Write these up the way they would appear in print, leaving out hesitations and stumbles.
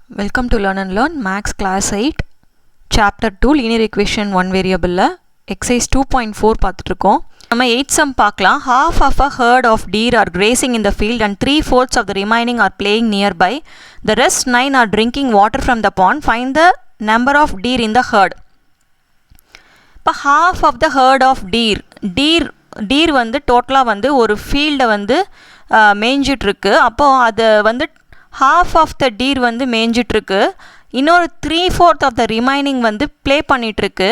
Welcome to Learn and Learn Max Class 8 Chapter 2 Linear Equation 1 Variable Exercise 2.4 பார்த்துட்ருக்கோம். நம்ம 8th sum பார்க்கலாம். Half of a herd of deer are grazing in the field and 3/4 of the remaining are playing nearby. The rest 9 are drinking water from the pond. Find the number of deer in the herd. இப்போ half of the herd of deer வந்து டோட்டலாக வந்து ஒரு ஃபீல்டை வந்து மேய்ஞ்சிட்ருக்கு. அப்போது அது வந்து half of the deer வந்து மேய்ஞ்சிட்ருக்கு. இன்னொரு 3/4 of the remaining வந்து ப்ளே பண்ணிகிட்ருக்கு.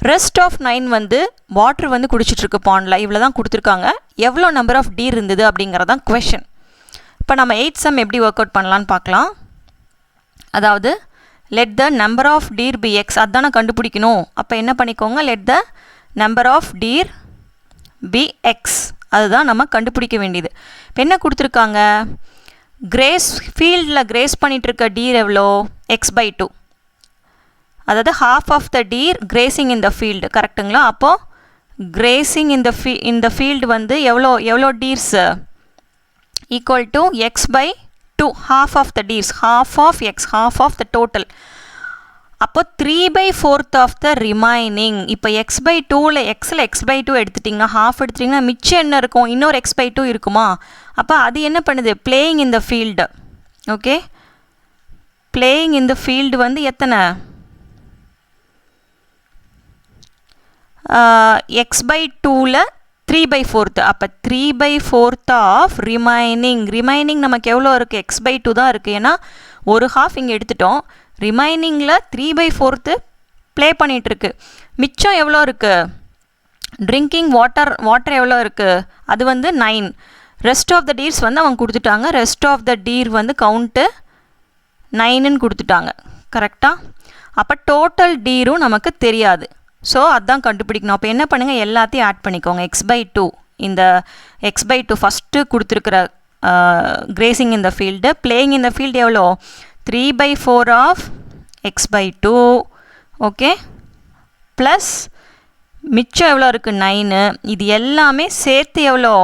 ரெஸ்ட் ஆஃப் 9 வந்து வாட்டர் வந்து குடிச்சிட்ருக்கு பாண்டில். இவ்வளோ தான் கொடுத்துருக்காங்க. எவ்வளோ நம்பர் ஆஃப் டீர் இருந்தது அப்படிங்கிறதான் கொஷன். இப்போ நம்ம 8th sum எப்படி ஒர்க் அவுட் பண்ணலான்னு பார்க்கலாம். அதாவது let the number of deer be x, அதுதானே கண்டுபிடிக்கணும். அப்போ என்ன பண்ணிக்கோங்க, let the number of deer be x, அதுதான் நம்ம கண்டுபிடிக்க வேண்டியது. இப்போ என்ன கொடுத்துருக்காங்க, கிரேஸ் ஃபீல்டில் கிரேஸ் பண்ணிகிட்ருக்க டீர் எவ்வளோ, x/2, அதாவது half of the deer grazing in the field, கரெக்டுங்களா? அப்போது grazing in the field வந்து எவ்வளோ tears equal to x/2, half of the deers, half of x, half of the total. அப்போ 3/4 of the remaining. இப்போ x/2ல் எக்ஸில் x/2 எடுத்துட்டிங்கன்னா, half எடுத்துட்டிங்கன்னா மிச்சம் என்ன இருக்கும், இன்னொரு x/2 இருக்குமா? அப்போ அது என்ன பண்ணுது, playing in the field. Okay, playing in the field வந்து எத்தனை, x/2ல் 3/4. அப்போ 3/4 ஆஃப் ரிமைனிங் நமக்கு எவ்வளோ இருக்குது, x/2 தான் இருக்குது. ஏன்னா ஒரு ஹாஃப் இங்கே எடுத்துட்டோம். ரிமைனிங்கில் 3/4 ப்ளே பண்ணிகிட்ருக்கு. மிச்சம் எவ்வளோ இருக்குது, ட்ரிங்கிங் வாட்டர் எவ்வளோ இருக்குது, அது வந்து 9. ரெஸ்ட் ஆஃப் த டீர்ஸ் வந்து அவங்க கொடுத்துட்டாங்க. ரெஸ்ட் ஆஃப் த டீர் வந்து கவுண்ட்டு 9ன்னு கொடுத்துட்டாங்க. கரெக்டாக? அப்போ டோட்டல் டீரும் நமக்கு தெரியாது. ஸோ அதுதான் கண்டுபிடிக்கணும். அப்போ என்ன பண்ணுங்கள், எல்லாத்தையும் ஆட் பண்ணிக்கோங்க. x/2, இந்த x/2 ஃபஸ்ட்டு கொடுத்துருக்குற கிரேசிங் இந்த ஃபீல்டு, பிளேயிங் இந்த ஃபீல்டு எவ்வளோ, 3/4 ஆஃப் x/2. ஓகே, ப்ளஸ் மிச்சம் எவ்வளோ இருக்குது, 9. இது எல்லாமே சேர்த்து எவ்வளோ,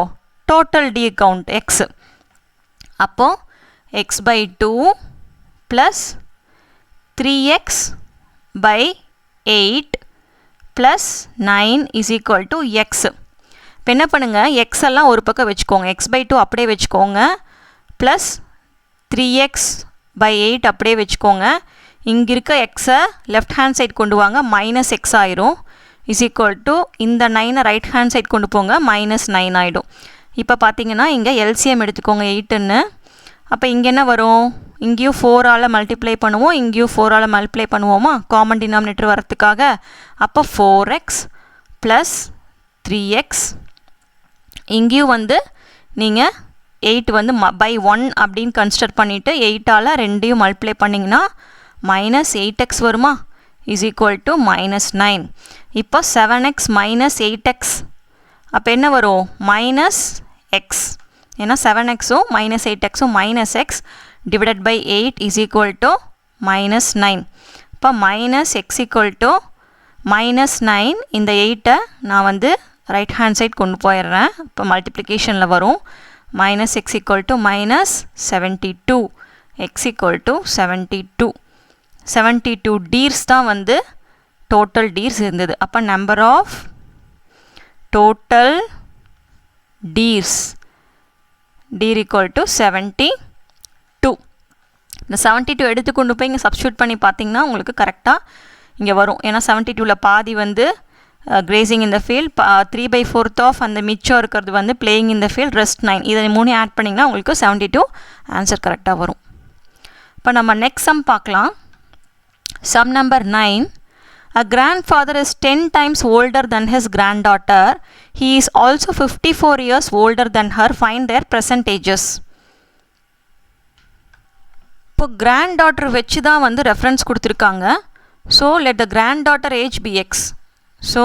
டோட்டல் டி கவுண்ட் x. அப்போது x/2 plus 3x/8 plus 9 is equal to X. இப்போ என்ன பண்ணுங்கள், எக்ஸ் எல்லாம் ஒரு பக்கம் வச்சுக்கோங்க, x/2 அப்படியே வச்சுக்கோங்க, ப்ளஸ் 3x/8 அப்படியே வச்சுக்கோங்க. இங்கே இருக்க எக்ஸை லெஃப்ட் ஹேண்ட் சைட் கொண்டு வாங்க, -x ஆயிரும். இஸ் ஈக்குவல் டு இந்த 9 ரைட் ஹேண்ட் சைட் கொண்டு போங்க, -9 ஆகிடும். இப்போ பார்த்தீங்கன்னா இங்கே எல்சிஎம் எடுத்துக்கோங்க 8ன்னு. அப்போ இங்கே என்ன வரும், இங்கேயும் 4ஆல் மல்டிப்ளை பண்ணுவோம், இங்கேயும் 4ஆல் மல்டிப்ளை பண்ணுவோமா, காமன் டினாமினேட்டர் வரத்துக்காக. அப்போ 4x ப்ளஸ் 3x, இங்கேயும் வந்து நீங்கள் 8 வந்து பை 1 அப்படின்னு கன்சிடர் பண்ணிவிட்டு 8ஆல் ரெண்டையும் மல்டிப்ளை பண்ணிங்கன்னா -8x வருமா, இஸ் ஈக்குவல் டு -9. இப்போ 7x - 8x, அப்போ என்ன வரும், -x. ஏன்னா 7xும் -8xும் -x divided by 8 is equal to -9. இப்போ -x equal to -9. இந்த 8ஐ நான் வந்து ரைட் ஹேண்ட் சைட் கொண்டு போயிடுறேன். இப்போ மல்டிப்ளிகேஷனில் வரும், -x equal to -72, x equal to 72 deers தான் வந்து டோட்டல் டீர்ஸ் இருந்தது. அப்போ number of total deers deer equal to 72. இந்த 72 எடுத்து கொண்டு போய் இங்கே சப்ஸ்டியூட் பண்ணி பார்த்தீங்கன்னா உங்களுக்கு கரெக்டாக இங்கே வரும். ஏன்னா 72ல் பாதி வந்து கிரேசிங் இந்த ஃபீல்ட், 3/4 ஆஃப் அந்த மிச்சம் இருக்கிறது வந்து பிளேயிங் இந்த ஃபீல்ட், ரெஸ்ட் 9. இதை 3 ஆட் பண்ணிங்கன்னா உங்களுக்கு 72 ஆன்சர் கரெக்டாக வரும். இப்போ நம்ம நெக்ஸ்ட் சம் பார்க்கலாம். Sum number 9. A grandfather is 10 times older than his granddaughter. He is also 54 years older than her. Find their present ages. இப்போ granddaughter வச்சு தான் வந்து ரெஃபரன்ஸ் கொடுத்துருக்காங்க. So let the granddaughter age be x. So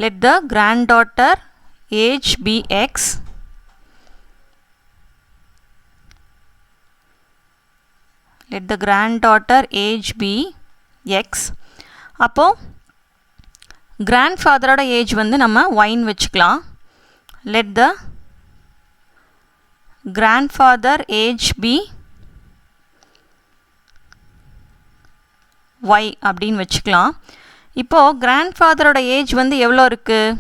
let the granddaughter age be x. Let the granddaughter age be x. அப்போது கிராண்ட்ஃபாதரோட age வந்து நம்ம ஒய்ன்னு வச்சுக்கலாம். Let the grandfather age be y அப்படின்னு வச்சுக்கலாம். இப்போது கிராண்ட்ஃபாதரோட ஏஜ் வந்து எவ்வளோ இருக்குது?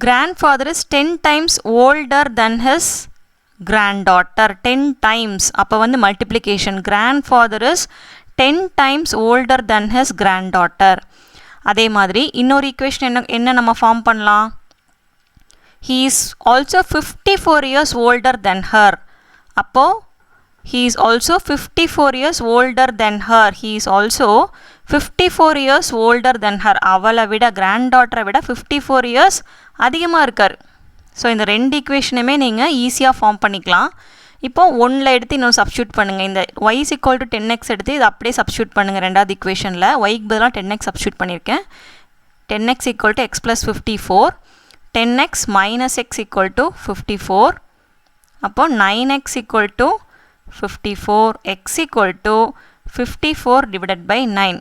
grandfather is 10 times older than his granddaughter. 10 times அப்போ வந்து multiplication. grandfather is 10 times older than his granddaughter. அதே மாதிரி இன்னொரு ஈக்குவேஷன் என்ன நம்ம ஃபார்ம் பண்ணலாம்? he is also 54 years older than her. அப்போ he is also 54 years older than her. He is also 54 years older than her. அவளை விட கிராண்ட்டாரை விட 54 years அதிகமாக இருக்கார். ஸோ இந்த ரெண்டு ஈக்குவேஷனுமே நீங்கள் ஈஸியாக ஃபார்ம் பண்ணிக்கலாம். இப்போது ஒன்றில் எடுத்து இன்னொரு சப்ஸ்டியூட் பண்ணுங்கள். இந்த y is equal to 10x எடுத்து இது அப்படியே சப்ஸ்டியூட் பண்ணுங்கள். ரெண்டாவது ஈக்குவேஷனில் yக்கு பதிலாக 10x சப்ஸ்டியூட் பண்ணியிருக்கேன். 10x equal to x plus 54. 10x minus x equal to 54. அப்போ 9x equal to 54. x equal to 54 divided by 9.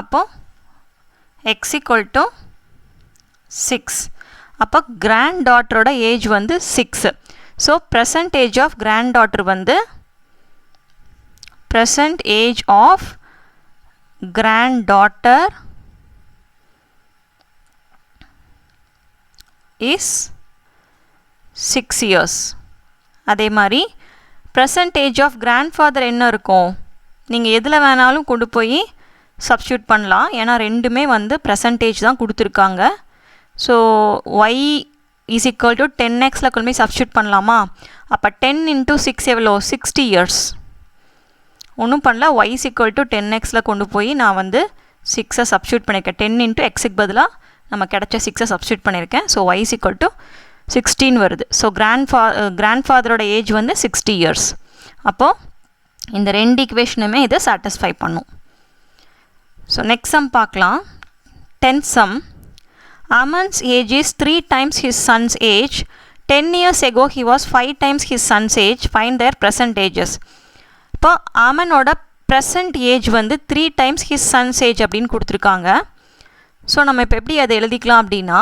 அப்போ x equal to 6. அப்போ granddaughterோட ஏஜ் வந்து 6. So present age of granddaughter வந்து present age of granddaughter is 6 years. அதே மாதிரி present age of grandfather என்ன இருக்கும்? நீங்கள் எதில் வேணாலும் கொண்டு போய் சப்ஸ்டியூட் பண்ணலாம். ஏன்னா ரெண்டுமே வந்து percentage தான் கொடுத்துருக்காங்க. So y is equal to 10xல கொண்டு போய் சப்ஸ்டியூட் பண்ணலாமா? அப்போ 10 into 6 எவ்வளோ? 60 years. ஒன்றும் பண்ணல. y is equal to 10xல கொண்டு போய் நான் வந்து 6ஐ சப்ஸ்டியூட் பண்ணியிருக்கேன். 10 into xக்கு பதிலாக நம்ம கிடைச்ச 6ஐ சப்ஸ்டியூட் பண்ணியிருக்கேன். So y is equal to 16 வருது. ஸோ கிராண்ட்ஃபாதரோட ஏஜ் வந்து 60 years. அப்போது இந்த ரெண்டு ஈக்குவேஷனுமே இதை சாட்டிஸ்ஃபை பண்ணும். ஸோ நெக்ஸ்ட் சம் பார்க்கலாம். 10th sum. Aman's age is 3 times his son's age. 10 years ago he was 5 times his son's age. Find their present ages. இப்போ ஆமனோட present age வந்து 3 times his son's age அப்படின்னு கொடுத்துருக்காங்க. So நம்ம இப்போ எப்படி அதை எழுதிக்கலாம் அப்படின்னா,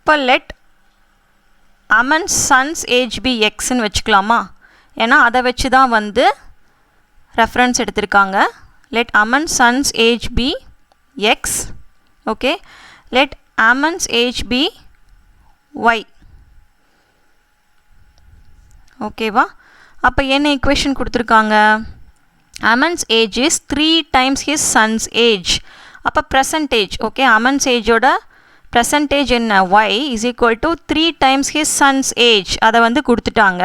இப்போ let Aman's son's age be xன்னு வச்சுக்கலாமா? ஏன்னா அதை வச்சு தான் வந்து ரெஃபரன்ஸ் எடுத்திருக்காங்க. let Aman's son's age be x. Okay, let Aman's age be y. ஓகேவா? அப்போ என்ன ஈக்குவேஷன் கொடுத்துருக்காங்க? Aman's age is 3 times his son's age. அப்போ percentage. ஓகே, Aman's ageோட percentage என்ன? y is equal to 3 times his son's age. அதை வந்து கொடுத்துட்டாங்க.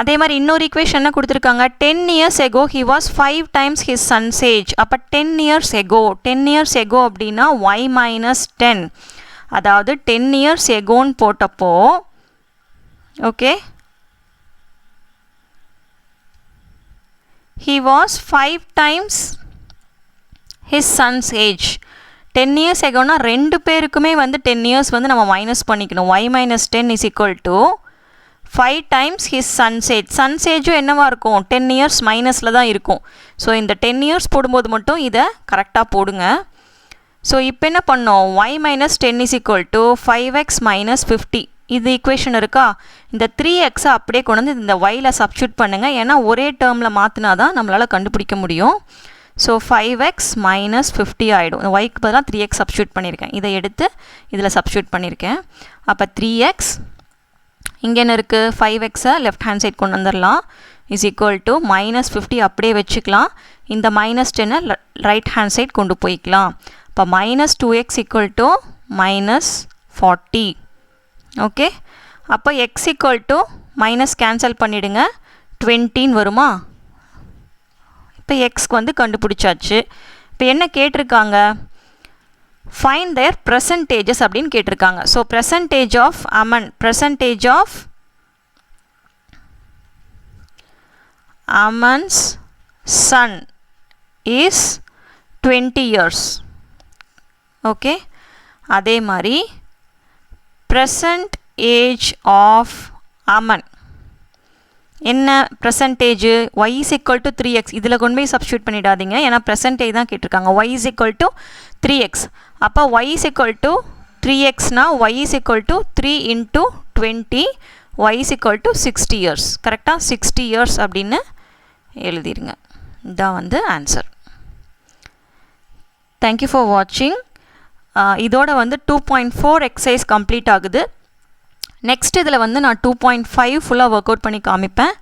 அதே மாதிரி இன்னொரு ஈக்குவேஷன் என்ன கொடுத்துருக்காங்க? 10 years ago he was 5 times his son's age. அப்போ 10 years ago அப்படின்னா y minus 10. அதாவது 10 years agoன்னு போட்டப்போ okay he was 5 times his son's age. 10 years agoனா ரெண்டு பேருக்குமே வந்து 10 years வந்து நம்ம மைனஸ் பண்ணிக்கணும். y minus 10 is equal to 5 times his son's age. son's ageம் என்னவா இருக்கும்? 10 years மைனஸில் தான் இருக்கும். ஸோ இந்த 10 years போடும்போது மட்டும் இதை கரெக்டாக போடுங்க. ஸோ இப்போ என்ன பண்ணோம்? y minus 10 is equal to 5x minus 50. இது ஈக்குவேஷன் இருக்கா? இந்த 3xை அப்படியே கொண்டு வந்து இந்த yல சப்ஸ்டியூட் பண்ணுங்கள். ஏன்னா ஒரே டேர்மில் மாற்றினா தான் நம்மளால் கண்டுபிடிக்க முடியும். ஸோ 5x minus 50 ஆகிடும். இந்த yக்கு பதிலாக 3x சப்ஸ்டியூட் பண்ணியிருக்கேன். இதை எடுத்து இதில் சப்ஸ்டியூட் பண்ணியிருக்கேன். அப்போ 3x இங்கே என்ன இருக்குது? 5xை லெஃப்ட் ஹேண்ட் சைட் கொண்டு வந்துடலாம். இஸ் ஈக்குவல் டு minus 50 அப்படியே வச்சுக்கலாம். இந்த மைனஸ் 10 ரைட் ஹேண்ட் சைட் கொண்டு போய்க்கலாம். இப்போ minus 2x equal to minus 40. Okay, அப்போ x equal to minus cancel பண்ணிவிடுங்க, 20 வருமா? இப்போ எக்ஸ்க்கு வந்து கண்டுபிடிச்சாச்சு. இப்போ என்ன கேட்டிருக்காங்க? ஃபைண்ட் தேர் percentages அப்படின்னு கேட்டிருக்காங்க. So percentage of Aman, percentage of Aman's son is 20 years. Okay, அதே மாதிரி present age of Aman என்ன percentage y is equal to 3x இதில் கொண்டு போய் சப்ஸ்டியூட் பண்ணிடாதீங்க ஏன்னா percentage தான் கேட்டிருக்காங்க y is equal to 3x அப்போ y is equal to 3xனா y is equal to 3 into 20 y is equal to 60 years கரெக்டாக 60 years அப்படின்னு எழுதிருங்க இதான் வந்து ஆன்சர். தேங்க்யூ ஃபார் வாட்சிங். இதோட வந்து 2.4 எக்ஸசைஸ் கம்ப்ளீட் ஆகுது. நெக்ஸ்ட் இதில் வந்து நான் 2.5 ஃபுல்லாக ஒர்க் அவுட் பண்ணி காமிப்பேன்.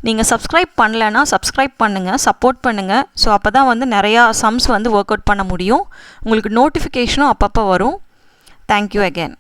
நீங்கள் சப்ஸ்கிரைப் பண்ணலைன்னா சப்ஸ்கிரைப் பண்ணுங்கள், சப்போர்ட் பண்ணுங்கள். ஸோ அப்போ தான் வந்து நிறையா சம்ஸ் வந்து ஒர்க் அவுட் பண்ண முடியும். உங்களுக்கு நோட்டிஃபிகேஷனும் அப்பப்போ வரும். Thank you again.